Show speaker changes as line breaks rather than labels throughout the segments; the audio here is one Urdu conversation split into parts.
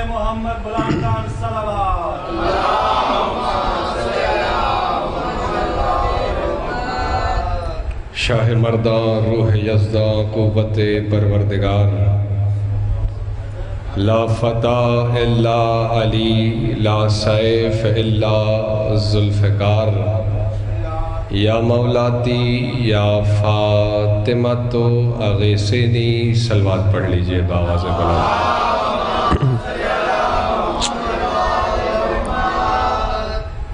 محمد بلندان صلوات
شاہ مردان روح یزداں قوت پروردگار لا فتح الا علی لا سیف الا ذوالفقار یا مولاتی یا فاطمۃ اغیثنی صلوات پڑھ لیجئے بآواز بلند۔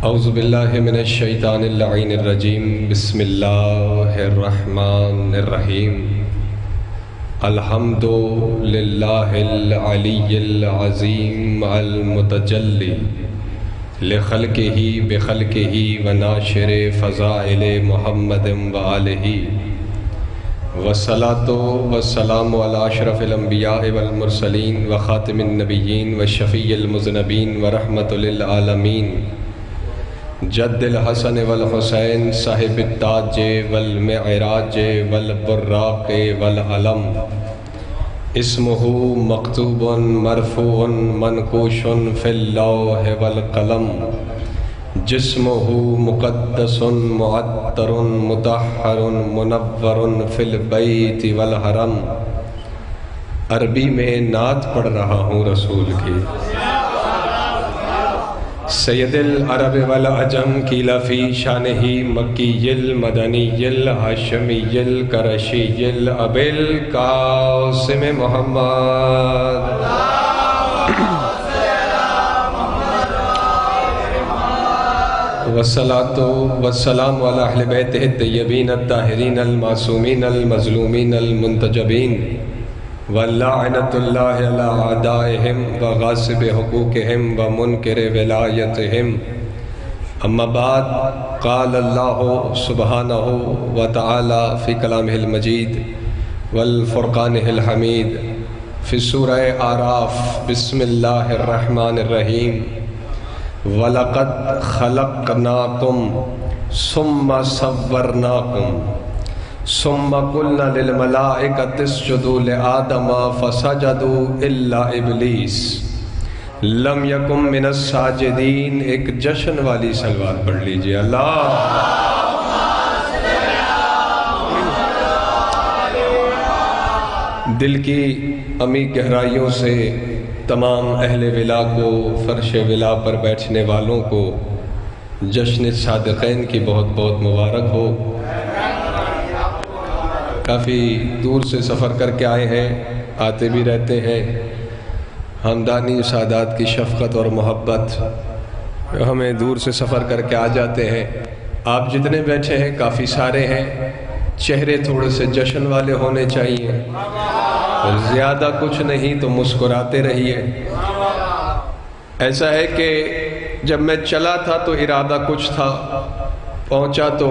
اعوذ باللہ من الشیطان اللعین الرجیم بسم اللہ الرحمن الرحیم الحمد للہ العلی العظیم المتجلی لخلقہ بخلقہ وناشر فضائل محمد وآلہ والصلاة والسلام علی اشرف الانبیاء والمرسلین وخاتم النبیین والشفیع المذنبین ورحمۃ للعالمین جد الحسن والحسین صاحب التاج والمعراج والبراق والعلم اسمہ مکتوب مرفوع منقوش فی اللوح والقلم جسمہ مقدس معطر مطہر منور فی البیت والحرم۔ عربی میں نعت پڑھ رہا ہوں رسول کی، سید العرب والعجم قیل فی شانہ مکی المدنی الہاشمی القرشی الابی القاسم محمد والصلاة والسلام علی اہل بیتہ الطیبین الطاہرین المعصومین المظلومین المنتجبین واللعنۃ اللہ علی اعدائہم وغاصب حقوقہم ومنکر ولایتہم۔ اما بعد، قال اللہ سبحانہ وتعالی فی کلامہ المجید والفرقانہ الحمید فی سورہ اعراف بسم اللہ الرحمن الرحیم وَلَقَدْ خَلَقْنَاكُمْ ثُمَّ صَوَّرْنَاكُمْ ثم قلنا للملائکۃ اسجدوا لآدم فسجدوا الا ابلیس لم یکن من الساجدین۔ ایک جشن والی صلوات پڑھ لیجئے اللہ۔ دل کی عمیق گہرائیوں سے تمام اہل ولا کو، فرش ولا پر بیٹھنے والوں کو جشن صادقین کی بہت بہت مبارک ہو۔ کافی دور سے سفر کر کے آئے ہیں، آتے بھی رہتے ہیں۔ ہمدانی سادات کی شفقت اور محبت ہمیں دور سے سفر کر کے آ جاتے ہیں۔ آپ جتنے بیٹھے ہیں کافی سارے ہیں، چہرے تھوڑے سے جشن والے ہونے چاہیے، زیادہ کچھ نہیں تو مسکراتے رہیے۔ ایسا ہے کہ جب میں چلا تھا تو ارادہ کچھ تھا، پہنچا تو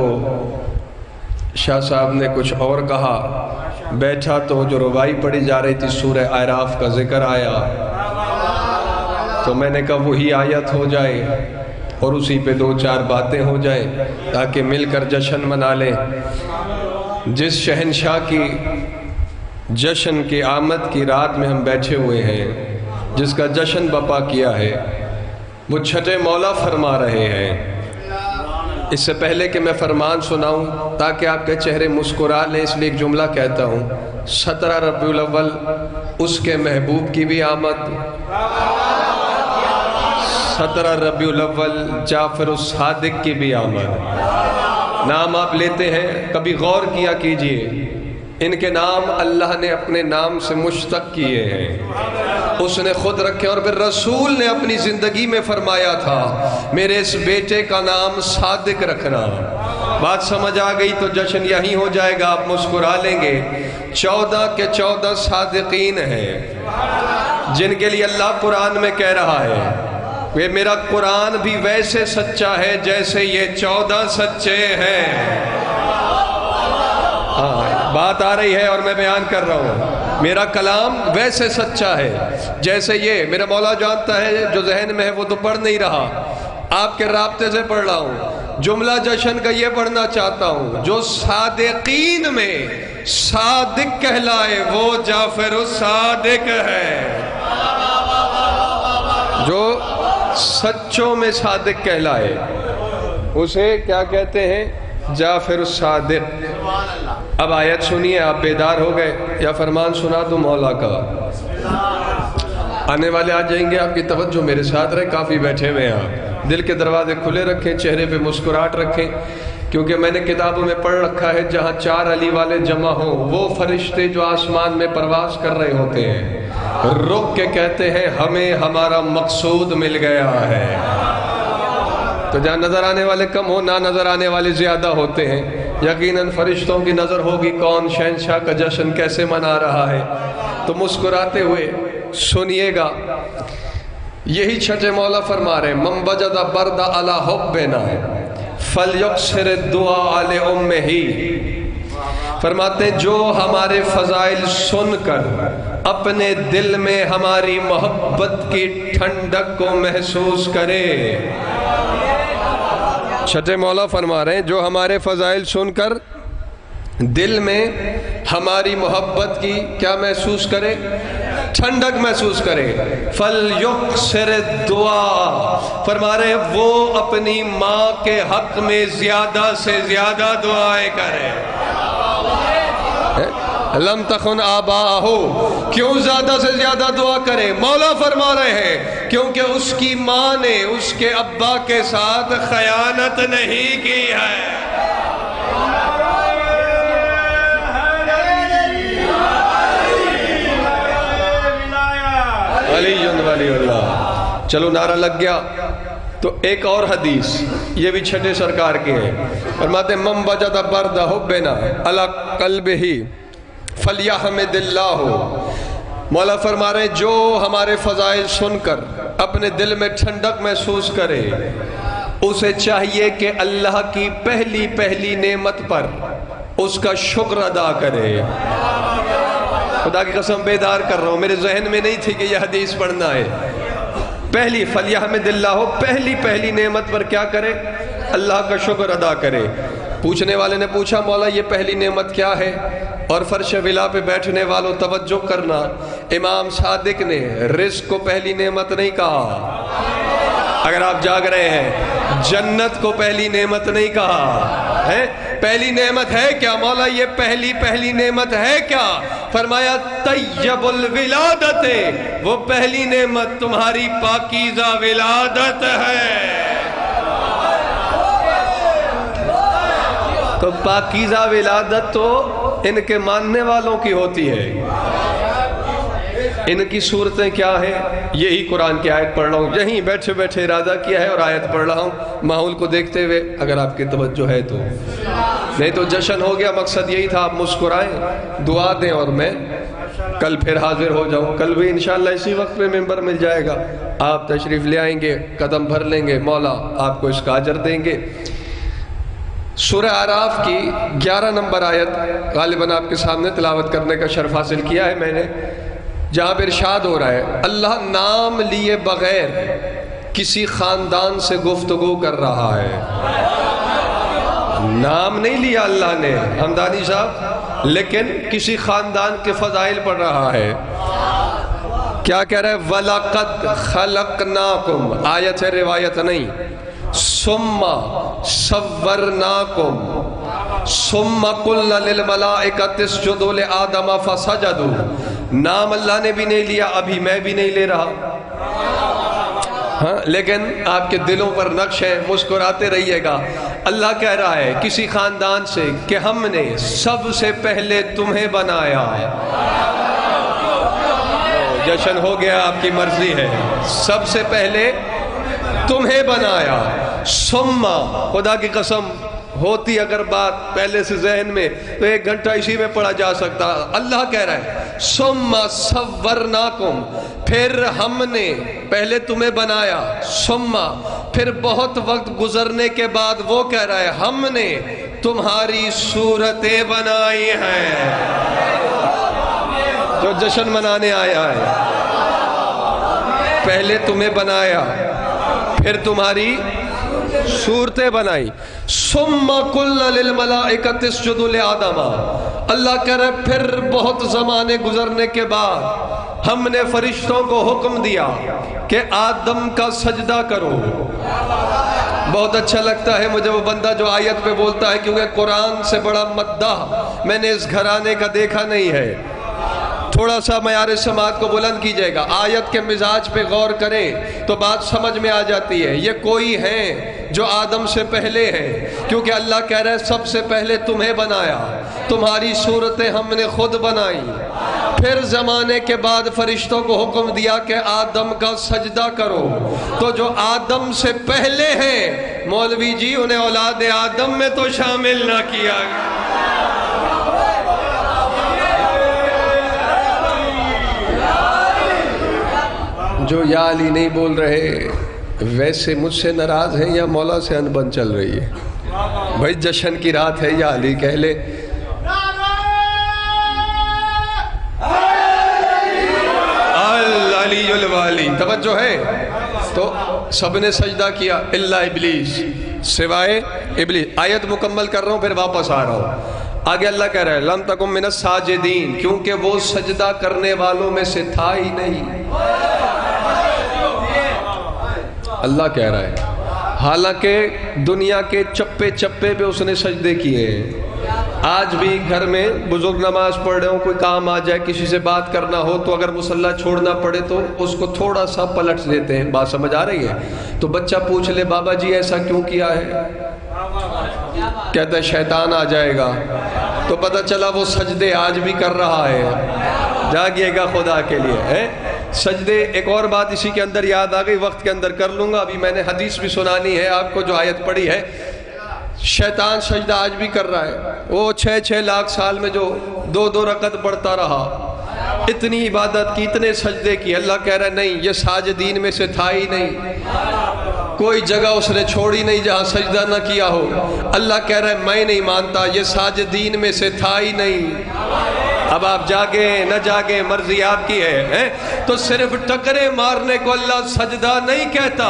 شاہ صاحب نے کچھ اور کہا، بیٹھا تو جو ربائی پڑھی جا رہی تھی سورہ اعراف کا ذکر آیا، تو میں نے کہا وہی آیت ہو جائے اور اسی پہ دو چار باتیں ہو جائیں تاکہ مل کر جشن منا لیں۔ جس شہنشاہ کی جشن کی آمد کی رات میں ہم بیٹھے ہوئے ہیں، جس کا جشن بپا کیا ہے، وہ چھٹے مولا فرما رہے ہیں۔ اس سے پہلے کہ میں فرمان سناؤں تاکہ آپ کے چہرے مسکرا لیں، اس لیے ایک جملہ کہتا ہوں۔ 17 ربیع الاول اس کے محبوب کی بھی آمد، 17 ربیع الاول جعفر الصادق کی بھی آمد۔ نام آپ لیتے ہیں، کبھی غور کیا کیجئے، ان کے نام اللہ نے اپنے نام سے مشتق کیے ہیں، اس نے خود رکھے، اور پھر رسول نے اپنی زندگی میں فرمایا تھا میرے اس بیٹے کا نام صادق رکھنا۔ بات سمجھ آ گئی تو جشن یہی ہو جائے گا، آپ مسکرا لیں گے۔ 14 کے 14 صادقین ہیں جن کے لیے اللہ قرآن میں کہہ رہا ہے کہ میرا قرآن بھی ویسے سچا ہے جیسے یہ 14 سچے ہیں۔ بات آ رہی ہے اور میں بیان کر رہا ہوں، میرا کلام ویسے سچا ہے جیسے یہ میرا مولا جانتا ہے، جو ذہن میں ہے وہ تو پڑھ نہیں رہا، آپ کے رابطے سے پڑھ رہا ہوں۔ جملہ جشن کا یہ پڑھنا چاہتا ہوں، جو صادقین میں صادق کہلائے وہ جعفر الصادق ہے۔ جو سچوں میں صادق کہلائے اسے کیا کہتے ہیں؟ جعفر الصادق۔ اب آیت سنیے، آپ بیدار ہو گئے یا فرمان سنا دوں مولا کا؟ آنے والے آ جائیں گے، آپ کی توجہ میرے ساتھ رہے، کافی بیٹھے ہوئے ہیں آپ، دل کے دروازے کھلے رکھیں، چہرے پہ مسکراہٹ رکھیں، کیونکہ میں نے کتابوں میں پڑھ رکھا ہے جہاں 4 علی والے جمع ہوں وہ فرشتے جو آسمان میں پرواز کر رہے ہوتے ہیں رک کے کہتے ہیں ہمیں ہمارا مقصود مل گیا ہے۔ تو جہاں نظر آنے والے کم ہو، نہ نظر آنے والے زیادہ ہوتے ہیں، یقیناً فرشتوں کی نظر ہوگی کون شہنشاہ کا جشن کیسے منا رہا ہے۔ تو مسکراتے ہوئے سنیے گا، یہی چھٹے مولا فرما رہے ہیں من وجد برد علی حبنا فلیکثر الدعاء لأمہ، فرماتے ہیں جو ہمارے فضائل سن کر اپنے دل میں ہماری محبت کی ٹھنڈک کو محسوس کرے۔ چھٹے مولا فرما رہے ہیں جو ہمارے فضائل سن کر دل میں ہماری محبت کی کیا محسوس کرے؟ ٹھنڈک محسوس کرے۔ فَلْيُقْصِرِ الدُّعَاء، فرما رہے ہیں وہ اپنی ماں کے حق میں زیادہ سے زیادہ دعائیں کرے۔ لم تخن آباءہو، کیوں زیادہ سے زیادہ دعا کرے؟ مولا فرما رہے ہیں کیونکہ اس کی ماں نے اس کے ابا کے ساتھ خیانت نہیں کی ہے۔ علی ولی اللہ۔ چلو نعرہ لگ گیا تو ایک اور حدیث یہ بھی چھٹے سرکار کے ہیں، فرماتے ہیں من وجد برد حبنا علی قلبہ فلیحمد اللہ، مولا فرما رہے ہیں جو ہمارے فضائل سن کر اپنے دل میں ٹھنڈک محسوس کرے اسے چاہیے کہ اللہ کی پہلی پہلی نعمت پر اس کا شکر ادا کرے۔ خدا کی قسم بیدار کر رہا ہوں، میرے ذہن میں نہیں تھی کہ یہ حدیث پڑھنا ہے۔ پہلی فلیحمد اللہ، پہلی پہلی نعمت پر کیا کرے؟ اللہ کا شکر ادا کرے۔ پوچھنے والے نے پوچھا مولا یہ پہلی نعمت کیا ہے؟ اور فرش ولا پہ بیٹھنے والوں توجہ کرنا، امام صادق نے رزق کو پہلی نعمت نہیں کہا، اگر آپ جاگ رہے ہیں، جنت کو پہلی نعمت نہیں کہا ہے۔ پہلی نعمت ہے کیا مولا؟ یہ پہلی نعمت ہے کیا؟ فرمایا طیب الولادت، وہ پہلی نعمت تمہاری پاکیزہ ولادت ہے۔ تو پاکیزہ ولادت تو ان کے ماننے والوں کی ہوتی ہے۔ ان کی صورتیں کیا ہیں؟ یہی قرآن کی آیت پڑھ رہا ہوں، یہیں بیٹھے بیٹھے ارادہ کیا ہے اور آیت پڑھ رہا ہوں ماحول کو دیکھتے ہوئے، اگر آپ کی توجہ ہے تو۔ نہیں تو جشن ہو گیا، مقصد یہی تھا آپ مسکرائیں، دعا دیں اور میں کل پھر حاضر ہو جاؤں۔ کل بھی انشاءاللہ اسی وقت پہ ممبر مل جائے گا، آپ تشریف لے آئیں گے، قدم بھر لیں گے، مولا آپ کو اس کا اجر دیں گے۔ سورہ اعراف کی 11 نمبر آیت غالباً آپ کے سامنے تلاوت کرنے کا شرف حاصل کیا ہے میں نے، جہاں پہ ارشاد ہو رہا ہے اللہ نام لیے بغیر کسی خاندان سے گفتگو کر رہا ہے۔ نام نہیں لیا اللہ نے حمدانی صاحب، لیکن کسی خاندان کے فضائل پڑھ رہا ہے۔ کیا کہہ رہا ہے؟ وَلَقَدْ خَلَقْنَاكُمْ، آیت ہے روایت نہیں، ثُمَّ صَوَّرْنَاكُمْ ثُمَّ قُلْنَا لِلْمَلَائِكَةِ اسْجُدُوا لِآدَمَ فَسَجَدُوا، نام اللہ نے بھی نہیں لیا، ابھی میں بھی نہیں لے رہا، ہاں لیکن آپ کے دلوں پر نقش ہے، مسکراتے رہیے گا۔ اللہ کہہ رہا ہے کسی خاندان سے کہ ہم نے سب سے پہلے تمہیں بنایا، جشن ہو گیا، آپ کی مرضی ہے، سب سے پہلے تمہیں بنایا، ثم، خدا کی قسم ہوتی اگر بات پہلے سے ذہن میں تو 1 گھنٹہ اسی میں پڑھا جا سکتا۔ اللہ کہہ رہا ہے ثم صورناکم، پھر ہم نے پہلے تمہیں بنایا، ثم پھر بہت وقت گزرنے کے بعد وہ کہہ رہا ہے ہم نے تمہاری صورتیں بنائی ہیں، جو جشن منانے آیا ہے، پہلے تمہیں بنایا پھر تمہاری صورتیں بنائی، ثم قلنا للملائکۃ اسجدوا لآدم، اللہ کہہ رہا ہے پھر بہت زمانے گزرنے کے بعد ہم نے فرشتوں کو حکم دیا کہ آدم کا سجدہ کرو۔ بہت اچھا لگتا ہے مجھے وہ بندہ جو آیت پہ بولتا ہے، کیونکہ قرآن سے بڑا مداح میں نے اس گھرانے کا دیکھا نہیں ہے۔ تھوڑا سا معیار سماعت کو بلند کیجئے گا، آیت کے مزاج پہ غور کریں تو بات سمجھ میں آ جاتی ہے۔ یہ کوئی ہیں جو آدم سے پہلے ہیں، کیونکہ اللہ کہہ رہا ہے سب سے پہلے تمہیں بنایا، تمہاری صورتیں ہم نے خود بنائی، پھر زمانے کے بعد فرشتوں کو حکم دیا کہ آدم کا سجدہ کرو۔ تو جو آدم سے پہلے ہیں مولوی جی، انہیں اولاد آدم میں تو شامل نہ کیا گیا۔ جو یا علی نہیں بول رہے ویسے مجھ سے ناراض ہیں یا مولا سے انبن چل رہی ہے؟ بھائی جشن کی رات ہے، یا علی کہہ لے۔ علی الوالی، توجہ ہے؟ تو سب نے سجدہ کیا الا ابلیس، سوائے ابلیس۔ آیت مکمل کر رہا ہوں پھر واپس آ رہا ہوں۔ آگے اللہ کہہ رہا ہے لم تکن من الساجدین، کیونکہ وہ سجدہ کرنے والوں میں سے تھا ہی نہیں۔ اللہ کہہ رہا ہے، حالانکہ دنیا کے چپے چپے پہ اس نے سجدے کیے ہیں۔ آج بھی گھر میں بزرگ نماز پڑھ رہے ہوں، کوئی کام آ جائے، کسی سے بات کرنا ہو تو اگر مصلی چھوڑنا پڑے تو اس کو تھوڑا سا پلٹ دیتے ہیں۔ بات سمجھ آ رہی ہے؟ تو بچہ پوچھ لے بابا جی ایسا کیوں کیا ہے؟ کہتا ہے شیطان آ جائے گا۔ تو پتہ چلا وہ سجدے آج بھی کر رہا ہے۔ جاگیے گا خدا کے لیے۔ سجدے، ایک اور بات اسی کے اندر یاد آ گئی، وقت کے اندر کر لوں گا، ابھی میں نے حدیث بھی سنانی ہے آپ کو جو آیت پڑھی ہے۔ شیطان سجدہ آج بھی کر رہا ہے۔ وہ 6 لاکھ سال میں جو 2 رکعت پڑھتا رہا، اتنی عبادت کی، اتنے سجدے کی، اللہ کہہ رہا ہے نہیں، یہ ساجدین میں سے تھا ہی نہیں۔ کوئی جگہ اس نے چھوڑی نہیں جہاں سجدہ نہ کیا ہو۔ اللہ کہہ رہا ہے میں نہیں مانتا، یہ ساجدین میں سے تھا ہی نہیں۔ اب آپ جاگیں نہ جاگیں مرضی آپ کی ہے۔ تو صرف ٹکرے مارنے کو اللہ سجدہ نہیں کہتا۔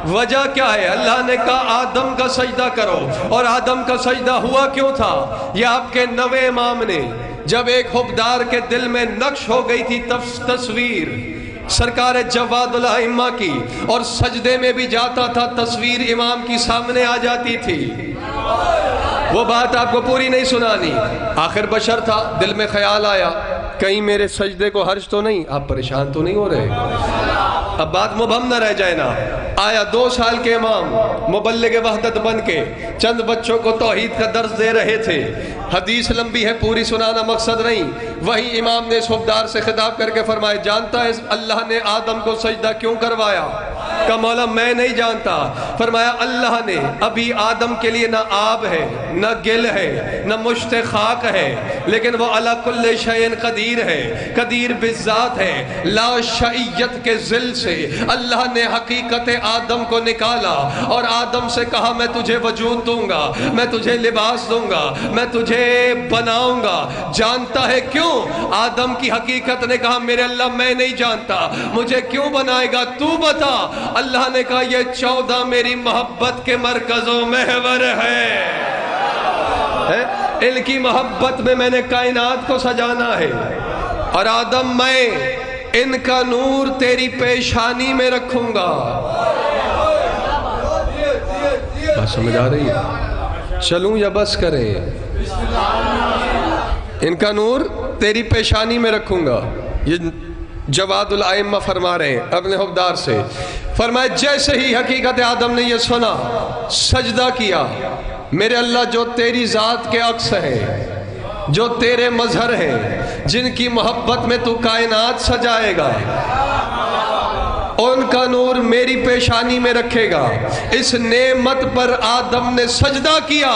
وجہ کیا ہے؟ اللہ نے کہا آدم کا سجدہ کرو، اور آدم کا سجدہ ہوا کیوں تھا؟ یہ آپ کے نوے امام نے جب ایک حبدار کے دل میں نقش ہو گئی تھی تصویر سرکار جواد الائمہ کی، اور سجدے میں بھی جاتا تھا تصویر امام کی سامنے آ جاتی تھی۔ وہ بات آپ کو پوری نہیں سنانی، آخر بشر تھا، دل میں خیال آیا کہیں میرے سجدے کو حرج تو نہیں، آپ پریشان تو نہیں ہو رہے؟ اب بات مبہم نہ رہ جائے نا۔ آیا 2 سال کے امام مبلغ وحدت بن کے چند بچوں کو توحید کا درس دے رہے تھے۔ حدیث لمبی ہے، پوری سنانا مقصد نہیں۔ وہی امام نے اس حبدار سے خطاب کر کے فرمایا جانتا ہے اللہ نے آدم کو سجدہ کیوں کروایا؟ کہا مولا میں نہیں جانتا۔ فرمایا اللہ نے ابھی آدم کے لیے نہ آب ہے، نہ گل ہے، نہ مشت خاک ہے، لیکن وہ علی کل شیء قدیر ہے، قدیر بالذات ہے۔ لا شیعت کے ذل سے اللہ نے حقیقت آدم کو نکالا اور آدم سے کہا میں تجھے وجود دوں گا، میں تجھے لباس دوں گا، میں تجھے بناؤں گا۔ جانتا ہے کیوں؟ آدم کی حقیقت نے کہا میرے اللہ میں نہیں جانتا، مجھے کیوں بنائے گا تو بتا۔ اللہ نے کہا یہ 14 میری محبت کے مرکز و محور ہے، ان کی محبت میں نے کائنات کو سجانا ہے۔ اور آدم میں ان کا نور تیری پیشانی میں رکھوں گا۔ بات سمجھ آ رہی ہے؟ چلوں یا بس کریں؟ ان کا نور تیری پیشانی میں رکھوں گا۔ یہ جواد الائمہ فرما رہے ہیں اپنے حبدار سے، فرمایا جیسے ہی حقیقت آدم نے یہ سنا سجدہ کیا، میرے اللہ جو تیری ذات کے عکس ہے، جو تیرے مظہر ہیں، جن کی محبت میں تو کائنات سجائے گا، ان کا نور میری پیشانی میں رکھے گا۔ اس نعمت پر آدم نے سجدہ کیا،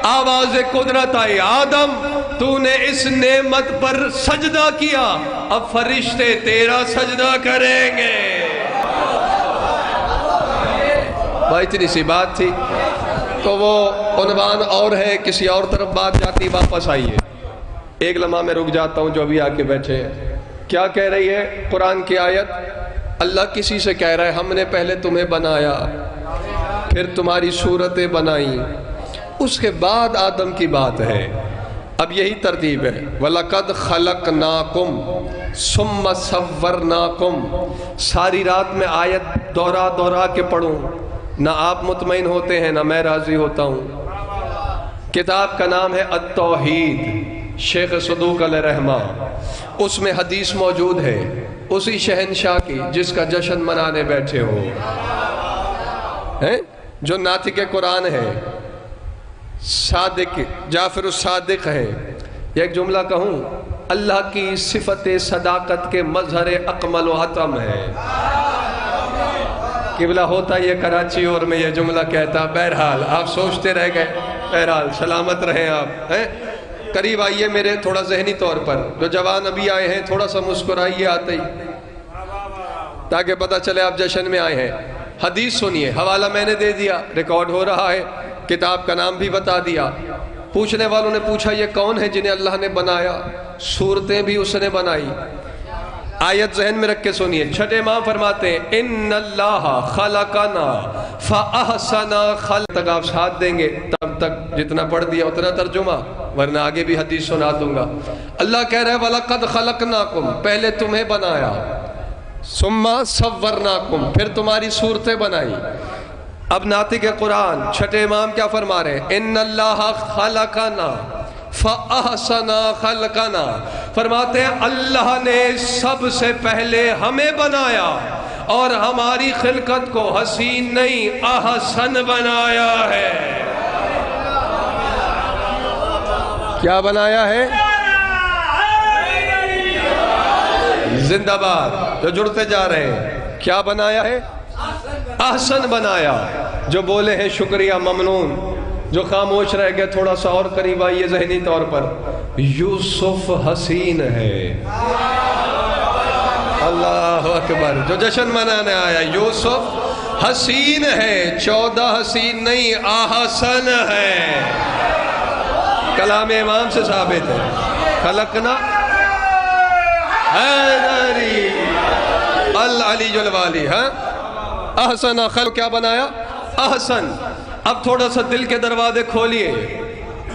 آواز قدرت آئی آدم تو نے اس نعمت پر سجدہ کیا، اب فرشتے تیرا سجدہ کریں گے۔ بھائی اتنی سی بات تھی، تو وہ عنوان اور ہے، کسی اور طرف بات جاتی، واپس آئیے۔ ایک لمحہ میں رک جاتا ہوں جو ابھی آ کے بیٹھے ہیں۔ کیا کہہ رہی ہے قرآن کی آیت؟ اللہ کسی سے کہہ رہا ہے ہم نے پہلے تمہیں بنایا، پھر تمہاری صورتیں بنائیں، اس کے بعد آدم کی بات ہے۔ اب یہی ترتیب ہے، وَلَقَدْ خَلَقْنَاكُمْ ثُمَّ صَوَّرْنَاكُمْ۔ ساری رات میں آیت دورا کے پڑھوں، نہ آپ مطمئن ہوتے ہیں نہ میں راضی ہوتا ہوں۔ کتاب کا نام ہے التوحید، شیخ صدوق علیہ رحمہ، اس میں حدیث موجود ہے اسی شہنشاہ کی جس کا جشن منانے بیٹھے ہو، جو ناطق قرآن ہے، صادق جعفر الصادق ہے۔ یہ ایک جملہ کہوں، اللہ کی صفت صداقت کے مظہر اکمل و اتم ہے۔ قبلہ ہوتا یہ کراچی اور میں یہ جملہ کہتا، بہرحال آپ سوچتے رہ گئے، بہرحال سلامت رہیں آپ۔ قریب آئیے میرے تھوڑا ذہنی طور پر، جو جوان ابھی آئے ہیں تھوڑا سا مسکرائیے آتے ہی، تاکہ پتہ چلے آپ جشن میں آئے ہیں۔ حدیث سنیے، حوالہ میں نے دے دیا، ریکارڈ ہو رہا ہے، کتاب کا نام بھی بتا دیا۔ پوچھنے والوں نے پوچھا یہ کون ہے جنہیں اللہ نے بنایا؟ صورتیں بھی اس نے بنائی۔ آیت ذہن میں رکھ کے سنیے، چھٹے امام فرماتے ہیں ان اللہ خلقنا فاحسن خلق، تک آپ ساتھ دیں گے تب تک جتنا پڑھ دیا اتنا ترجمہ، ورنہ آگے بھی حدیث سنا دوں گا۔ اللہ کہہ رہے وَلَقَدْ خَلَقْنَاكُمْ، پہلے تمہیں بنایا، ثُمَّ صَوَّرْنَاكُمْ، پھر تمہاری صورتیں بنائی۔ اب ناطق قرآن چھٹے امام کیا فرما رہے ہیں؟ ان اللہ خلقنا فاحسن خلقنا، فرماتے ہیں اللہ نے سب سے پہلے ہمیں بنایا اور ہماری خلقت کو حسین نہیں احسن بنایا ہے۔ کیا بنایا ہے؟ زندہ باد جو جڑتے جا رہے ہیں، کیا بنایا ہے؟ احسن بنایا۔ جو بولے ہیں شکریہ ممنون، جو خاموش رہ گئے تھوڑا سا اور قریب آئیے ذہنی طور پر، یوسف حسین ہے۔ اللہ اکبر، جو جشن منانے آیا یوسف حسین ہے، 14 حسین نہیں احسن ہے۔ کلام امام سے ثابت ہے، خلقنا حیدری العلی الوالی، احسن خلق، کیا بنایا؟ احسن۔ اب تھوڑا سا دل کے دروازے کھولیے،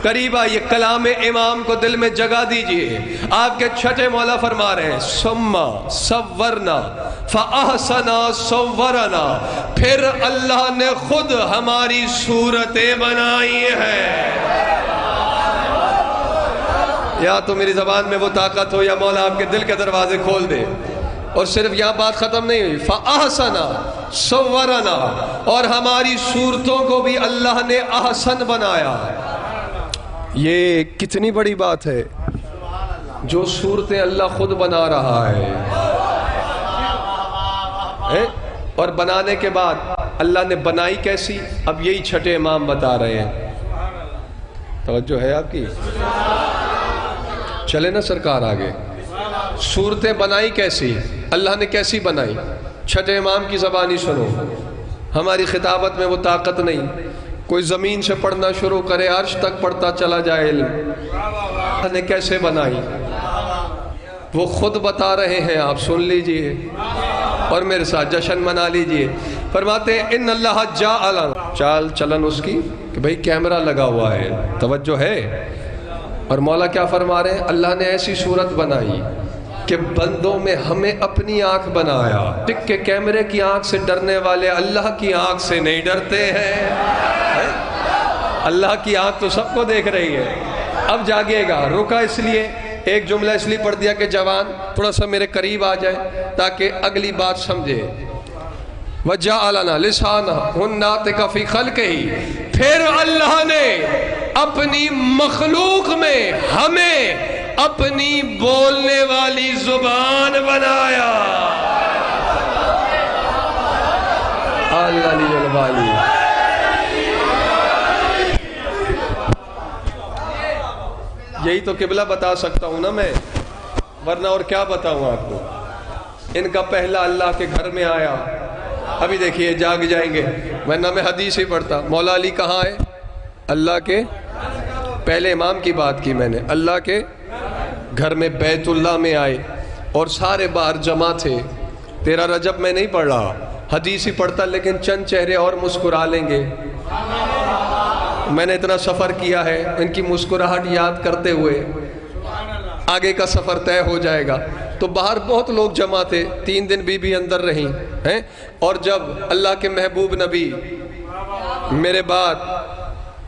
قریب آئیے، کلام امام کو دل میں جگہ دیجئے۔ آپ کے چھٹے مولا فرما رہے ہیں ثم صورنا فاحسن صورنا، پھر اللہ نے خود ہماری صورتیں بنائی ہیں۔ یا تو میری زبان میں وہ طاقت ہو یا مولا آپ کے دل کے دروازے کھول دے۔ اور صرف یہاں بات ختم نہیں ہوئی، فَأَحْسَنَ صَوَّرَنَا، اور ہماری صورتوں کو بھی اللہ نے احسن بنایا۔ یہ کتنی بڑی بات ہے، جو صورتیں اللہ خود بنا رہا ہے، اور بنانے کے بعد اللہ نے بنائی کیسی؟ اب یہی چھٹے امام بتا رہے ہیں۔ توجہ ہے آپ کی؟ چلے نا سرکار آگے۔ صورتیں بنائی کیسی؟ اللہ نے کیسی بنائی؟ چھٹے امام کی زبانی سنو، ہماری خطابت میں وہ طاقت نہیں، کوئی زمین سے پڑھنا شروع کرے عرش تک پڑھتا چلا جائے علم۔ اللہ نے کیسے بنائی وہ خود بتا رہے ہیں، آپ سن لیجئے اور میرے ساتھ جشن منا لیجئے۔ فرماتے ہیں ان اللہ جعل، چال چلن اس کی کہ بھئی کیمرہ لگا ہوا ہے، توجہ ہے۔ اور مولا کیا فرما رہے ہیں؟ اللہ نے ایسی صورت بنائی کہ بندوں میں ہمیں اپنی آنکھ بنایا۔ ٹک کے کیمرے کی آنکھ سے ڈرنے والے اللہ کی آنکھ سے نہیں ڈرتے ہیں۔ اللہ کی آنکھ تو سب کو دیکھ رہی ہے۔ اب جاگے گا، رکا اس لیے ایک جملہ اس لیے پڑھ دیا کہ جوان تھوڑا سا میرے قریب آ جائے تاکہ اگلی بات سمجھے۔ وَجَعَلَنَا لِسَانَهُ النَّاطِقَ فِي خَلْقِهِ، پھر اللہ نے اپنی مخلوق میں ہمیں اپنی بولنے والی زبان بنایا۔ اللہ علی الوالی۔ یہی تو قبلہ بتا سکتا ہوں نا میں، ورنہ اور کیا بتاؤں آپ کو۔ ان کا پہلا اللہ کے گھر میں آیا، ابھی دیکھیے جاگ جائیں گے، ورنہ میں حدیث ہی پڑھتا۔ مولا علی کہاں ہے؟ اللہ کے پہلے امام کی بات کی میں نے، اللہ کے گھر میں بیت اللہ میں آئے اور سارے باہر جمع تھے۔ 13 رجب میں نہیں پڑھ رہا، حدیث ہی پڑھتا، لیکن چند چہرے اور مسکرا لیں گے۔ میں نے اتنا سفر کیا ہے، ان کی مسکراہٹ یاد کرتے ہوئے آگے کا سفر طے ہو جائے گا۔ تو باہر بہت لوگ جمع تھے، 3 دن بی بی اندر رہیں ہیں، اور جب اللہ کے محبوب نبی میرے بعد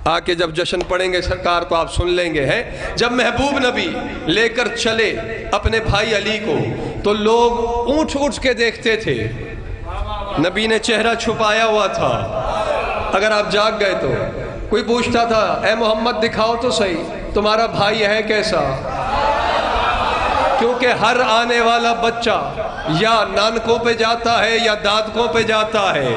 آ کے جب جشن پڑھیں گے سرکار تو آپ سن لیں گے، ہیں جب محبوب نبی لے کر چلے اپنے بھائی علی کو تو لوگ اونٹ اٹھ کے دیکھتے تھے، نبی نے چہرہ چھپایا ہوا تھا، اگر آپ جاگ گئے تو کوئی پوچھتا تھا اے محمد دکھاؤ تو صحیح تمہارا بھائی ہے کیسا، کیونکہ ہر آنے والا بچہ یا نانکوں پہ جاتا ہے یا دادکوں پہ جاتا ہے،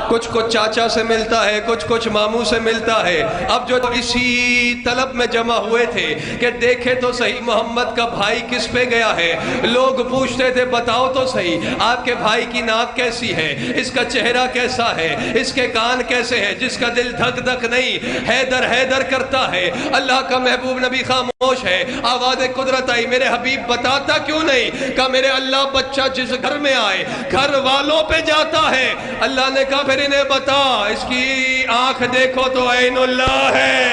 کچھ چاچا سے ملتا ہے، کچھ ماموں سے ملتا ہے۔ اب جو اسی طلب میں جمع ہوئے تھے کہ دیکھے تو صحیح محمد کا بھائی کس پہ گیا ہے، لوگ پوچھتے تھے بتاؤ تو صحیح آپ کے بھائی کی ناک کیسی ہے، اس کا چہرہ کیسا ہے، اس کے کان کیسے ہیں، جس کا دل دھک دھک نہیں حیدر حیدر کرتا ہے۔ اللہ کا محبوب نبی خاموش ہے، آواز قدرت آئی میرے حبیب بتاتا کیوں نہیں، کہا میرے اللہ بچہ جس گھر میں آئے گھر والوں پہ جاتا ہے۔ اللہ نے کہا پھر انہیں بتا اس کی آنکھ دیکھو تو عین اللہ ہے،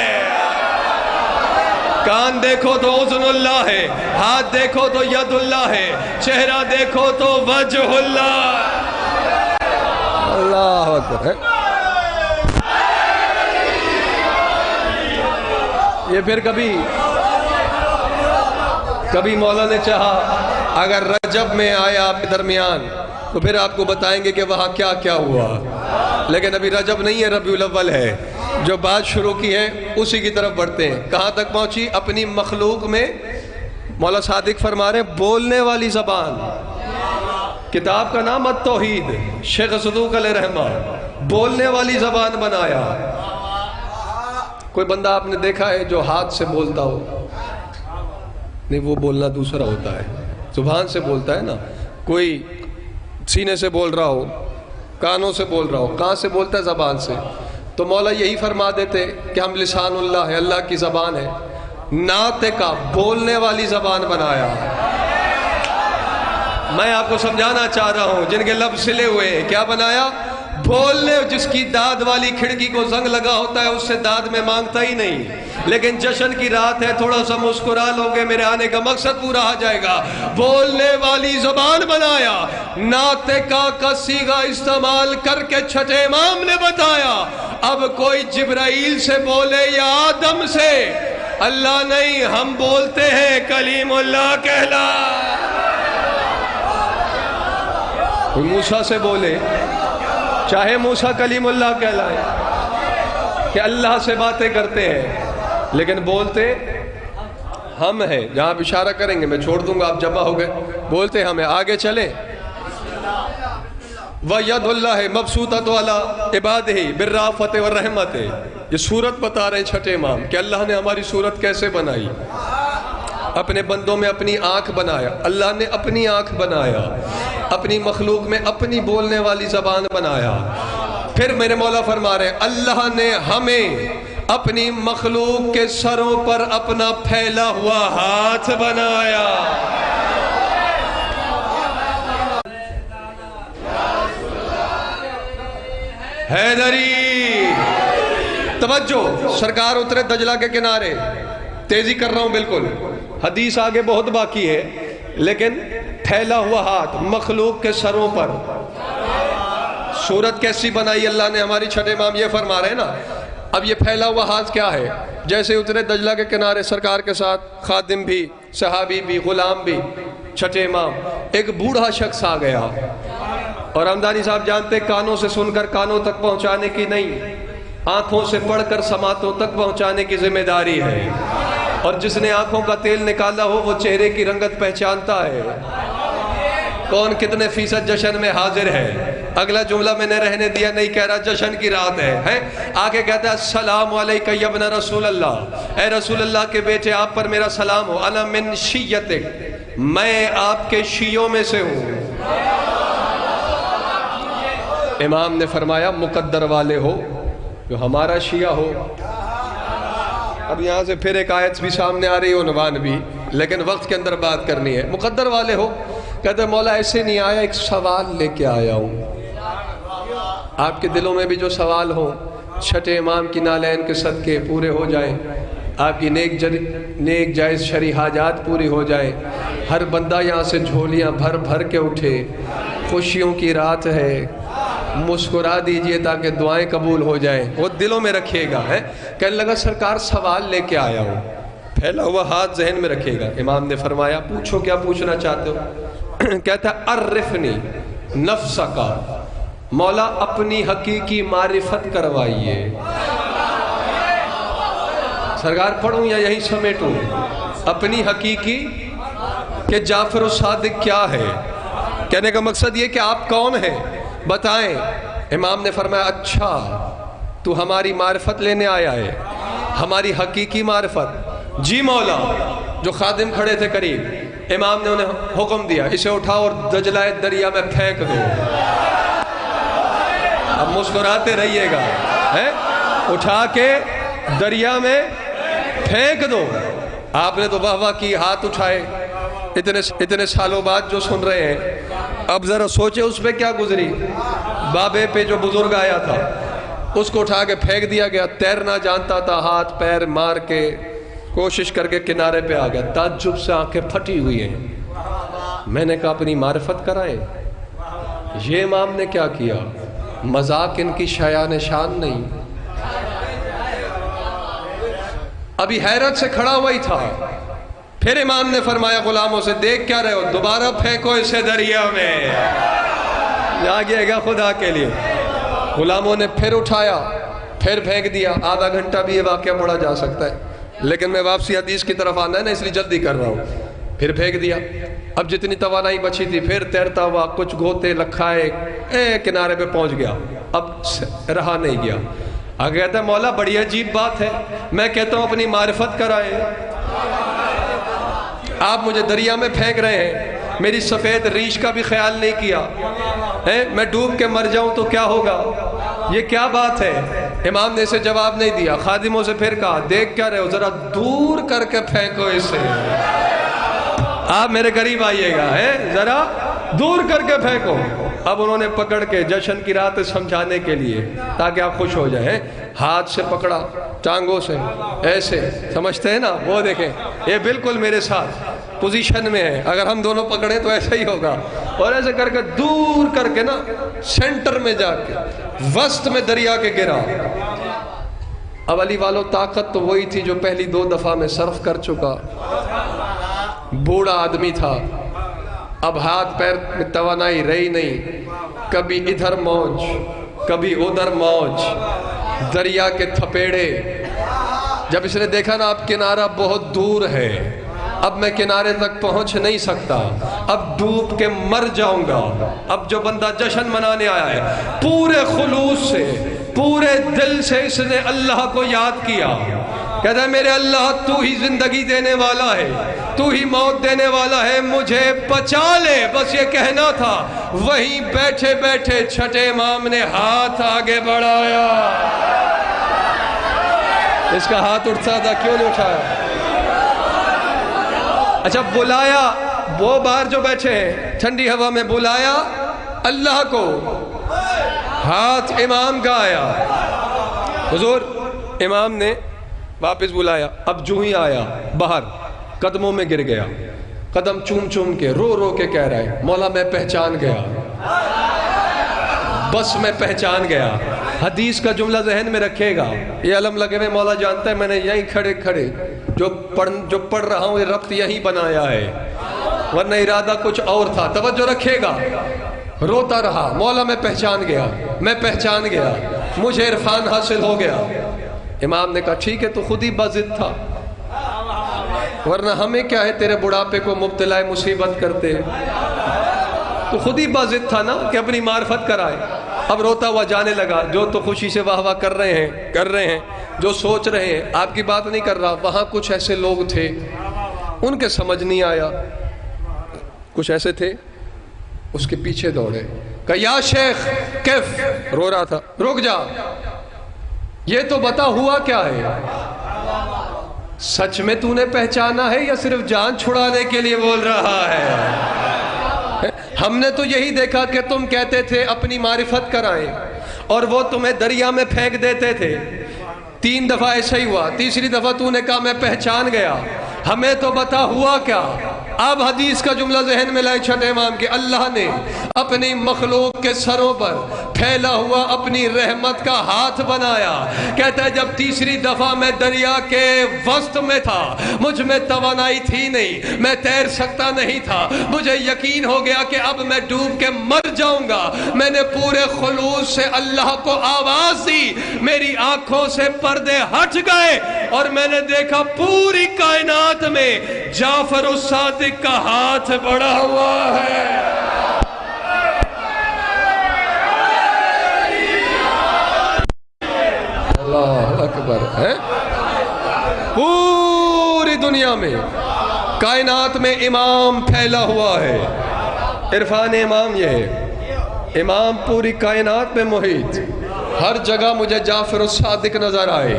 کان دیکھو تو اذن اللہ ہے، ہاتھ دیکھو تو ید اللہ ہے، چہرہ دیکھو تو وجہ اللہ۔ اللہ اکبر ہے۔ یہ پھر کبھی مولا نے چاہا اگر رجب میں آیا آپ کے درمیان تو پھر آپ کو بتائیں گے کہ وہاں کیا کیا ہوا، لیکن ابھی رجب نہیں ہے، ربیع الاول ہے۔ جو بات شروع کی ہے اسی کی طرف بڑھتے ہیں۔ کہاں تک پہنچی؟ اپنی مخلوق میں مولا صادق فرما رہے ہیں بولنے والی زبان، کتاب کا نام التوحید، شیخ صدوق علیہ رحمہ، بولنے والی زبان بنایا۔ کوئی بندہ آپ نے دیکھا ہے جو ہاتھ سے بولتا ہو؟ نہیں، وہ بولنا دوسرا ہوتا ہے، زبان سے بولتا ہے نا۔ کوئی سینے سے بول رہا ہو، کانوں سے بول رہا ہو، کہاں سے بولتا ہے؟ زبان سے۔ تو مولا یہی فرما دیتے کہ ہم لسان اللہ ہے، اللہ کی زبان ہے، ناطقہ بولنے والی زبان بنایا۔ میں آپ کو سمجھانا چاہ رہا ہوں جن کے لب سلے ہوئے ہیں، کیا بنایا؟ بولنے، جس کی داد والی کھڑکی کو زنگ لگا ہوتا ہے اس سے داد میں مانگتا ہی نہیں، لیکن جشن کی رات ہے تھوڑا سا مسکرا لوگے میرے آنے کا مقصد پورا آ جائے گا۔ بولنے والی زبان بنایا، ناطقہ کا صیغہ استعمال کر کے چھٹے امام نے بتایا اب کوئی جبرائیل سے بولے یا آدم سے، اللہ نہیں، ہم بولتے ہیں کلیم اللہ کہلا۔ کوئی موسیٰ سے بولے، چاہے موسیٰ کلیم اللہ کہلائے کہ اللہ سے باتیں کرتے ہیں، لیکن بولتے ہم ہیں۔ جہاں آپ اشارہ کریں گے میں چھوڑ دوں گا، آپ جمع ہو گئے، بولتے ہم ہیں۔ آگے چلیں، وَيَدُ اللَّهِ مَبْسُوطَةُ عَلَىٰ عِبَادِهِ بِالرَّأْفَةِ وَالرَّحْمَةِ۔ یہ صورت بتا رہے ہیں چھٹے امام کہ اللہ نے ہماری صورت کیسے بنائی، اپنے بندوں میں اپنی آنکھ بنایا، اللہ نے اپنی آنکھ بنایا، اپنی مخلوق میں اپنی بولنے والی زبان بنایا۔ پھر میرے مولا فرما رہے ہیں اللہ نے ہمیں اپنی مخلوق کے سروں پر اپنا پھیلا ہوا ہاتھ بنایا۔ حیدری، توجہ، سرکار اترے دجلہ کے کنارے، تیزی کر رہا ہوں بالکل، حدیث آگے بہت باقی ہے، لیکن پھیلا ہوا ہاتھ مخلوق کے سروں پر۔ صورت کیسی بنائی اللہ نے ہماری، چھٹے امام یہ فرما رہے ہیں نا۔ اب یہ پھیلا ہوا ہاتھ کیا ہے؟ جیسے اترے دجلہ کے کنارے سرکار کے ساتھ خادم بھی، صحابی بھی، غلام بھی، چھٹے امام، ایک بوڑھا شخص آ گیا، اور ہمدانی صاحب جانتے کانوں سے سن کر کانوں تک پہنچانے کی نہیں، آنکھوں سے پڑھ کر سماعتوں تک پہنچانے کی ذمہ داری ہے، اور جس نے آنکھوں کا تیل نکالا ہو وہ چہرے کی رنگت پہچانتا ہے۔ کون کتنے فیصد جشن میں حاضر ہے؟ اگلا جملہ میں نے رہنے دیا، نہیں کہہ رہا جشن کی رات ہے، آگے کہتا ہے السلام علیکہ یا ابن رسول اللہ، اے رسول اللہ کے بیٹے آپ پر میرا سلام ہو، انا من شیعتک، میں آپ کے شیعوں میں سے ہوں۔ امام نے فرمایا مقدر والے ہو، جو ہمارا شیعہ ہو۔ اب یہاں سے پھر ایک آیت بھی سامنے آ رہی ہے، عنوان بھی، لیکن وقت کے اندر بات کرنی ہے۔ مقدر والے ہو، کہتے مولا ایسے نہیں آیا، ایک سوال لے کے آیا ہوں۔ آپ کے دلوں میں بھی جو سوال ہو چھٹے امام کی نالین کے صدقے پورے ہو جائیں، آپ کی نیک جائز شرعی حاجات پوری ہو جائیں، ہر بندہ یہاں سے جھولیاں بھر بھر کے اٹھے، خوشیوں کی رات ہے، مسکرا دیجئے تاکہ دعائیں قبول ہو جائیں۔ وہ دلوں میں رکھیے گا، کہنے لگا سرکار سوال لے کے آیا ہوں، پھیلا ہوا ہاتھ ذہن میں رکھے گا۔ امام نے فرمایا پوچھو کیا پوچھنا چاہتے ہو؟ کہتا ہے عرفنی نفسکا، مولا اپنی حقیقی معرفت کروائیے۔ سرکار پڑھوں یا یہیں سمیٹوں؟ اپنی حقیقی کہ جعفر الصادق کیا ہے؟ کہنے کا مقصد یہ کہ آپ کون ہیں بتائیں۔ امام نے فرمایا اچھا تو ہماری معرفت لینے آیا ہے، ہماری حقیقی معرفت؟ جی مولا۔ جو خادم کھڑے تھے قریب، امام نے انہیں حکم دیا اسے اٹھاؤ اور دجلہ دریا میں پھینک دو۔ اب مسکراتے رہیے گا، اٹھا کے دریا میں پھینک دو۔ آپ نے تو واہ واہ کی، ہاتھ اٹھائے، اتنے سالوں بعد جو سن رہے ہیں۔ اب ذرا سوچے اس پہ کیا گزری۔ بابے پہ جو بزرگ آیا تھا اس کو اٹھا کے پھینک دیا گیا، تیرنا جانتا تھا، ہاتھ پیر مار کے کوشش کر کے کنارے پہ آ گیا، تعجب سے آنکھیں پھٹی ہوئی ہیں۔ میں نے کہا اپنی معرفت کرائیں۔ یہ امام نے کیا کیا؟ مذاق ان کی شایان شان نہیں۔ ابھی حیرت سے کھڑا ہوا ہی تھا، پھر امام نے فرمایا غلاموں سے دیکھ کیا رہے ہو، دوبارہ پھینکو اسے دریا میں۔ آگے گا خدا کے لیے۔ غلاموں نے پھر اٹھایا، پھر پھینک دیا۔ آدھا گھنٹہ بھی یہ واقعہ پڑھا جا سکتا ہے، لیکن میں واپسی حدیث کی طرف آنا ہے نا، اس لیے جلدی کر رہا ہوں۔ پھر پھینک دیا۔ اب جتنی توانائی بچی تھی پھر تیرتا ہوا، کچھ گوتے لکھائے، کنارے پہ پہنچ گیا، اب رہا نہیں گیا۔ آگے کہتا ہے مولا بڑی عجیب بات ہے، میں کہتا ہوں اپنی معرفت کرائیں، آپ مجھے دریا میں پھینک رہے ہیں، میری سفید ریش کا بھی خیال نہیں کیا، میں ڈوب کے مر جاؤں تو کیا ہوگا؟ یہ کیا بات ہے؟ امام نے اسے جواب نہیں دیا۔ خادموں سے پھر کہا دیکھ کیا رہے ہو، ذرا دور کر کے پھینکو اسے۔ آپ میرے قریب آئیے گا، ذرا دور کر کے پھینکو۔ اب انہوں نے پکڑ کے جشن کی رات سمجھانے کے لیے تاکہ آپ خوش ہو جائیں، ہاتھ سے پکڑا، ٹانگوں سے ایسے، سمجھتے ہیں نا؟ وہ دیکھیں یہ بالکل میرے ساتھ پوزیشن میں ہے، اگر ہم دونوں پکڑیں تو ایسا ہی ہوگا۔ اور ایسے کر کے دور کر کے نا، سینٹر میں جا کے وسط میں دریا کے گرا۔ اب علی والو طاقت تو وہی تھی جو پہلی 2 دفعہ میں صرف کر چکا، بوڑھا آدمی تھا، اب ہاتھ پیر میں توانائی رہی نہیں، کبھی ادھر موج کبھی ادھر موج، دریا کے تھپیڑے۔ جب اس نے دیکھا نا اب کنارہ بہت دور ہے، اب میں کنارے تک پہنچ نہیں سکتا، اب ڈوب کے مر جاؤں گا۔ اب جو بندہ جشن منانے آیا ہے، پورے خلوص سے، پورے دل سے اس نے اللہ کو یاد کیا، کہتا ہے میرے اللہ تو ہی زندگی دینے والا ہے، تو ہی موت دینے والا ہے، مجھے بچا لے، بس یہ کہنا تھا۔ وہیں بیٹھے بیٹھے چھٹے امام نے ہاتھ آگے بڑھایا۔ اس کا ہاتھ اٹھتا تھا، کیوں نہیں اٹھایا؟ اچھا بلایا، وہ باہر جو بیٹھے ہیں ٹھنڈی ہوا میں، بلایا اللہ کو، ہاتھ امام کا آیا۔ حضور امام نے واپس بلایا، اب جو ہی آیا باہر قدموں میں گر گیا، قدم چوم چوم کے رو رو کے کہہ رہا ہے مولا میں پہچان گیا، بس میں پہچان گیا۔ حدیث کا جملہ ذہن میں رکھے گا، یہ علم لگے ہوئے مولا جانتا ہے میں نے یہیں کھڑے کھڑے جو پڑھ رہا ہوں یہ ربط یہیں بنایا ہے، ورنہ ارادہ کچھ اور تھا۔ توجہ رکھے گا، روتا رہا مولا میں پہچان گیا، میں پہچان گیا، مجھے عرفان حاصل ہو گیا۔ امام نے کہا ٹھیک ہے تو خود ہی باضد تھا، ورنہ ہمیں کیا ہے تیرے بڑھاپے کو مبتلا مصیبت کرتے، تو خود ہی باضد تھا نا کہ اپنی معرفت کرائے۔ اب روتا ہوا جانے لگا، جو تو خوشی سے واہ واہ کر رہے ہیں، جو سوچ رہے ہیں، آپ کی بات نہیں کر رہا، وہاں کچھ ایسے لوگ تھے ان کے سمجھ نہیں آیا، کچھ ایسے تھے اس کے پیچھے دوڑے، کہا یا شیخ کیف، رو رہا تھا، رک جا، یہ تو بتا ہوا کیا ہے، سچ میں تو نے پہچانا ہے یا صرف جان چھڑانے کے لیے بول رہا ہے؟ ہم نے تو یہی دیکھا کہ تم کہتے تھے اپنی معرفت کرائیں، اور وہ تمہیں دریا میں پھینک دیتے تھے. 3 دفعہ ایسا ہی ہوا. تیسری دفعہ تو نے کہا میں پہچان گیا. ہمیں تو بتا ہوا کیا. اب حدیث کا جملہ ذہن میں لائے چھٹے امام کے. اللہ نے اپنی مخلوق کے سروں پر پھیلا ہوا اپنی رحمت کا ہاتھ بنایا. کہتا ہے جب تیسری دفعہ میں دریا کے وسط میں تھا, مجھ میں توانائی تھی نہیں, میں تیر سکتا نہیں تھا, مجھے یقین ہو گیا کہ اب میں ڈوب کے مر جاؤں گا. میں نے پورے خلوص سے اللہ کو آواز دی, میری آنکھوں سے پردے ہٹ گئے اور میں نے دیکھا پوری کائنات میں جعفر الصادق کا ہاتھ بڑھا ہوا ہے. اللہ اکبر ہے. پوری دنیا میں کائنات میں امام پھیلا ہوا ہے. عرفان امام یہ ہے, امام پوری کائنات میں محیط, ہر جگہ مجھے جعفر الصادق نظر آئے.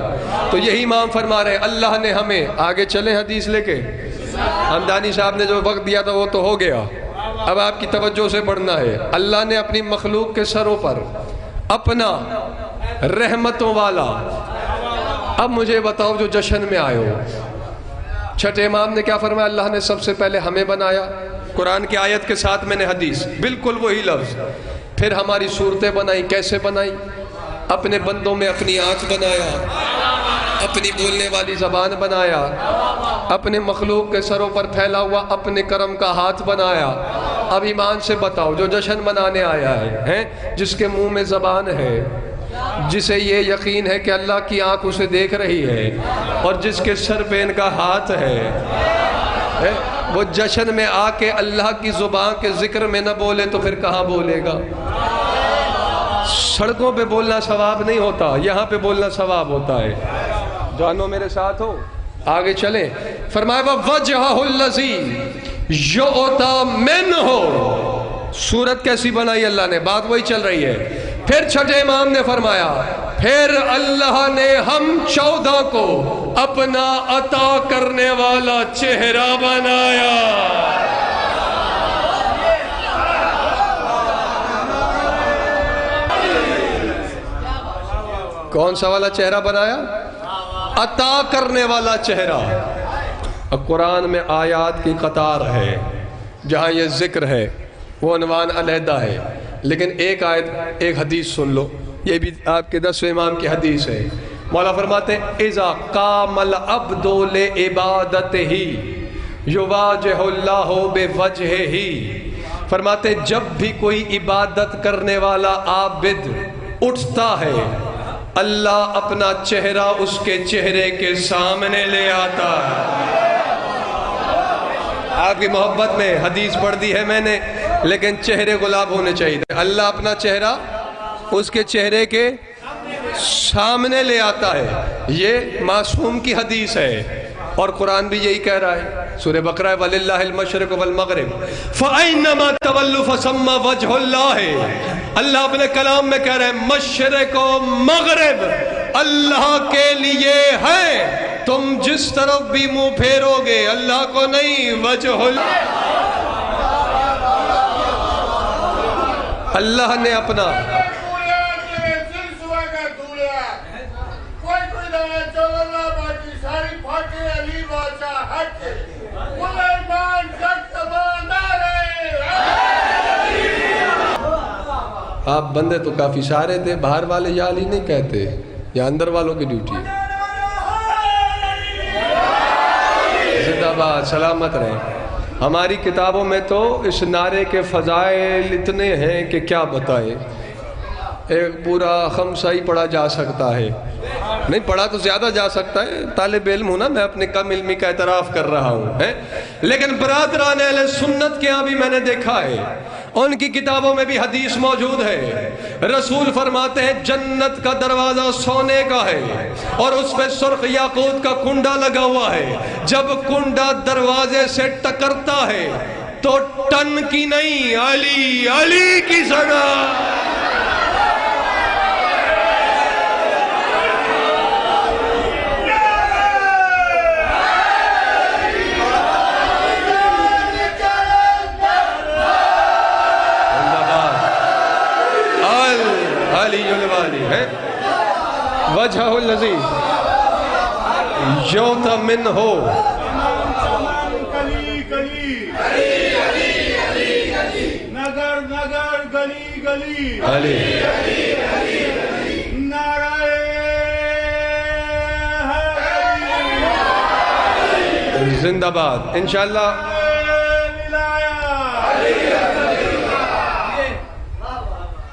تو یہی امام فرما رہے ہیں اللہ نے ہمیں, آگے چلیں حدیث لے کے. ہمدانی صاحب نے جو وقت دیا تھا وہ تو ہو گیا, اب آپ کی توجہ سے پڑھنا ہے. اللہ نے اپنی مخلوق کے سروں پر اپنا رحمتوں والا, اب مجھے بتاؤ جو جشن میں آئے ہو, چھٹے امام نے کیا فرمایا, اللہ نے سب سے پہلے ہمیں بنایا, قرآن کی آیت کے ساتھ میں نے حدیث بالکل وہی لفظ. پھر ہماری صورتیں بنائی, کیسے بنائی, اپنے بندوں میں اپنی آنکھ بنایا, اپنی بولنے والی زبان بنایا, اپنے مخلوق کے سروں پر پھیلا ہوا اپنے کرم کا ہاتھ بنایا. اب ایمان سے بتاؤ جو جشن منانے آیا ہے, جس کے منہ میں زبان ہے, جسے یہ یقین ہے کہ اللہ کی آنکھ اسے دیکھ رہی ہے, اور جس کے سر پہ ان کا ہاتھ ہے, وہ جشن میں آ کے اللہ کی زبان کے ذکر میں نہ بولے تو پھر کہاں بولے گا. سڑکوں پہ بولنا ثواب نہیں ہوتا, یہاں پہ بولنا ثواب ہوتا ہے. جانو میرے ساتھ ہو, آگے چلیں. فرمایا وَوَجْهَهُ الَّذِي يُؤْتَى مِنْهُ, صورت کیسی بنائی اللہ نے, بات وہی چل رہی ہے. پھر چھٹے امام نے فرمایا پھر اللہ نے ہم 14 کو اپنا عطا کرنے والا چہرہ بنایا. کون سا والا چہرہ بنایا؟ عطا کرنے والا چہرہ. اب قرآن میں آیات کی قطار ہے, جہاں یہ ذکر ہے وہ عنوان علیحدہ ہے, لیکن ایک آیت ایک حدیث سن لو, یہ بھی آپ کے 10ویں امام کی حدیث ہے. مولا فرماتے ہیں اذا قام العبد لعبادتہ یواجہ اللہ بوجہہ, فرماتے جب بھی کوئی عبادت کرنے والا عابد اٹھتا ہے, اللہ اپنا چہرہ اس کے چہرے کے سامنے لے آتا ہے. آپ کی محبت میں حدیث پڑھ دی ہے میں نے, لیکن چہرے گلاب ہونے چاہیے. اللہ اپنا چہرہ اس کے چہرے کے سامنے لے آتا ہے. یہ معصوم کی حدیث ہے, اور قرآن بھی یہی کہہ رہا ہے. سورہ بقرہ وَلِلَّهِ الْمَشْرِقُ وَالْمَغْرِبُ فَأَيْنَمَا تَوَلُّوا فَثَمَّ وَجْهُ اللَّهِ. اللہ اپنے کلام میں کہہ رہے ہیں مشرق و مغرب اللہ کے لیے ہے, تم جس طرف بھی منہ پھیرو گے اللہ کو نہیں. وجہ اللہ نے اپنا آپ بندے تو کافی سارے تھے, باہر والے یا علی نہیں کہتے, یا اندر والوں کی ڈیوٹی ہے. زندہ باد, سلامت رہیں. ہماری کتابوں میں تو اس نعرے کے فضائل اتنے ہیں کہ کیا بتائیں. ایک پورا خمسہ ہی پڑھا جا سکتا ہے, نہیں پڑھا تو زیادہ جا سکتا ہے, طالب علم ہوں نا, میں اپنے کم علمی کا اعتراف کر رہا ہوں. لیکن برادران اہل سنت کے ہاں بھی میں نے دیکھا ہے, ان کی کتابوں میں بھی حدیث موجود ہے. رسول فرماتے ہیں جنت کا دروازہ سونے کا ہے اور اس پہ سرخ یاقوت کا کنڈا لگا ہوا ہے. جب کنڈا دروازے سے ٹکرتا ہے تو ٹن کی نہیں, علی علی کی صدا. علی الوالی ہے وجہ الذی یوت من ہو
گلی گلی نگر نگر گلی گلی
علی
نعرہ
زندہ باد انشاءاللہ.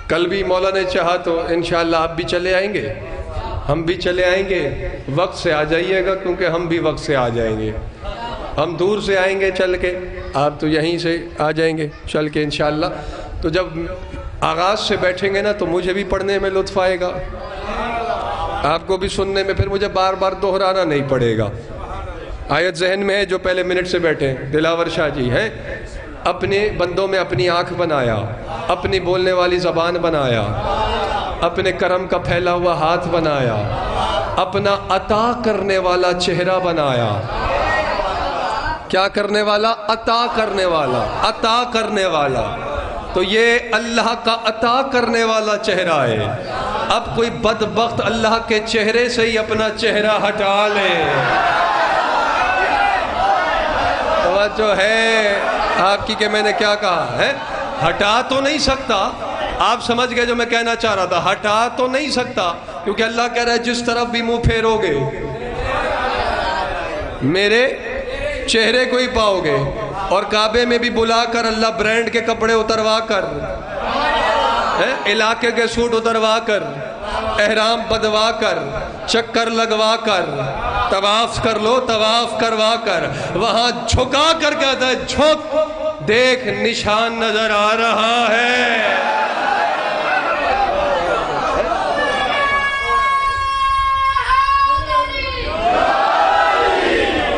کل بھی مولا نے چاہا تو انشاءاللہ آپ بھی چلے آئیں گے, ہم بھی چلے آئیں گے. وقت سے آ جائیے گا کیونکہ ہم بھی وقت سے آ جائیں گے. ہم دور سے آئیں گے چل کے, آپ تو یہیں سے آ جائیں گے چل کے انشاءاللہ. تو جب آغاز سے بیٹھیں گے نا تو مجھے بھی پڑھنے میں لطف آئے گا, آپ کو بھی سننے میں, پھر مجھے بار بار دہرانا نہیں پڑے گا. آیت ذہن میں ہے جو پہلے منٹ سے بیٹھے دلاور شاہ جی ہیں, اپنے بندوں میں اپنی آنکھ بنایا, اپنی بولنے والی زبان بنایا, اپنے کرم کا پھیلا ہوا ہاتھ بنایا, اپنا عطا کرنے والا چہرہ بنایا. کیا کرنے والا؟ عطا کرنے والا, عطا کرنے والا. تو یہ اللہ کا عطا کرنے والا چہرہ ہے. اب کوئی بدبخت اللہ کے چہرے سے ہی اپنا چہرہ ہٹا لے. جو ہے آپ کی کہ میں نے کیا کہا ہے, ہٹا تو نہیں سکتا. آپ سمجھ گئے جو میں کہنا چاہ رہا تھا, ہٹا تو نہیں سکتا کیونکہ اللہ کہہ رہا ہے جس طرف بھی منہ پھیرو گے میرے چہرے کو ہی پاؤ گے. اور کعبے میں بھی بلا کر اللہ برانڈ کے کپڑے اتروا کر, علاقے کے سوٹ اتروا کر, احرام بدوا کر, چکر لگوا کر, طواف کر لو, طواف کروا کر, وہاں جھکا کر کہتا ہے جھک دیکھ نشان نظر آ رہا ہے.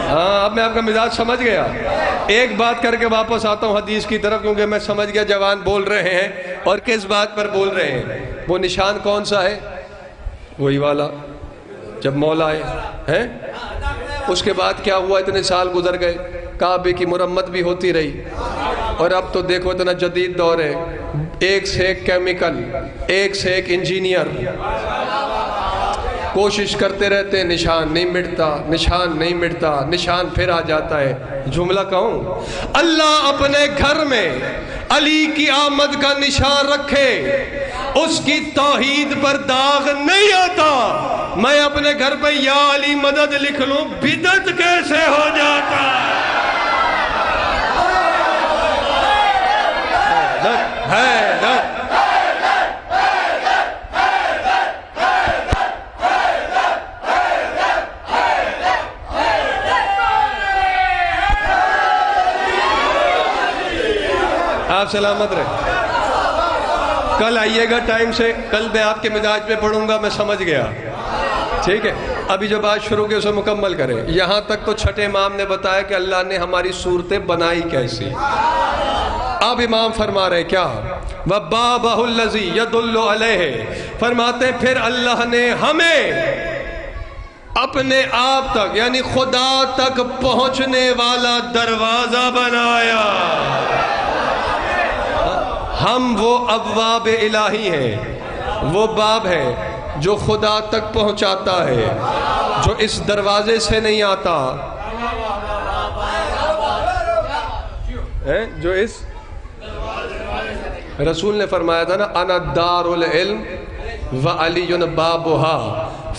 ہاں اب میں آپ کا مزاج سمجھ گیا. ایک بات کر کے واپس آتا ہوں حدیث کی طرف, کیونکہ میں سمجھ گیا جوان بول رہے ہیں اور کس بات پر بول رہے ہیں. وہ نشان کون سا ہے؟ وہی والا جب مولا آئے ہیں. اس کے بعد کیا ہوا؟ اتنے سال گزر گئے, کعبے کی مرمت بھی ہوتی رہی, اور اب تو دیکھو اتنا جدید دور ہے, ایک سے ایک کیمیکل, ایک سے ایک انجینئر کوشش کرتے رہتے ہیں, نشان نہیں مٹتا, نشان نہیں مٹتا, نشان پھر آ جاتا ہے. جملہ کہوں, اللہ اپنے گھر میں علی کی آمد کا نشان رکھے, اس کی توحید پر داغ نہیں آتا. میں اپنے گھر پہ یا علی مدد لکھ لوں, بدعت کیسے ہو جاتا ہے. آپ سلامت رہے. کل آئیے گا ٹائم سے, کل میں آپ کے مزاج پہ پڑھوں گا, میں سمجھ گیا. ٹھیک ہے, ابھی جو بات شروع کی اسے مکمل کریں. یہاں تک تو چھٹے امام نے بتایا کہ اللہ نے ہماری صورتیں بنائی کیسی. اب امام فرما رہے کیا, وَبَابَهُ الَّذِي يَدُلُّ عَلَيْهِ, فرماتے پھر اللہ نے ہمیں اپنے آپ تک یعنی خدا تک پہنچنے والا دروازہ بنایا. ہم وہ ابواب الہی ہیں, وہ باب ہے جو خدا تک پہنچاتا ہے, جو اس دروازے سے نہیں آتا, جو اس رسول نے فرمایا تھا نا, انا دار العلم وعلی بابها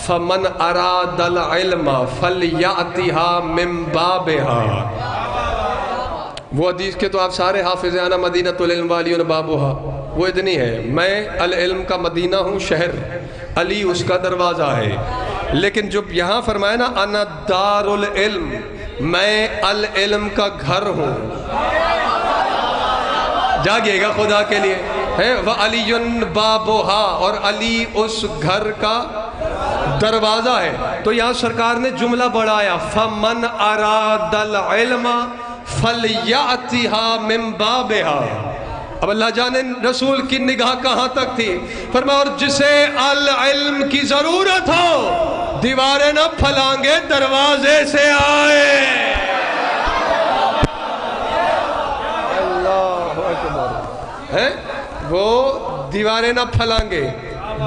فمن اراد العلم فلیأتها من بابها. وہ حدیث کے تو آپ سارے حافظ ہیں, انا مدینۃ العلم وعلی بابها, وہ اتنی ہے. میں العلم کا مدینہ ہوں, شہر, علی اس کا دروازہ ہے. لیکن جب یہاں فرمایا نا انا دار العلم, میں العلم کا گھر ہوں, جاگیے گا خدا کے لیے ہے. وَعَلِيٌّ بَابُهَا, اور علی اس گھر کا دروازہ ہے. تو یہاں سرکار نے جملہ بڑھایا, فَمَنْ أَرَادَ الْعِلْمَ فَلْيَأْتِهَا مِنْ بَابِهَا. اب اللہ جانے رسول کی نگاہ کہاں تک تھی, فرمایا اور جسے العلم کی ضرورت ہو دیواریں نہ پھلانگے, دروازے سے آئے. اللہ اکبر. وہ دیواریں نہ پھلانگے,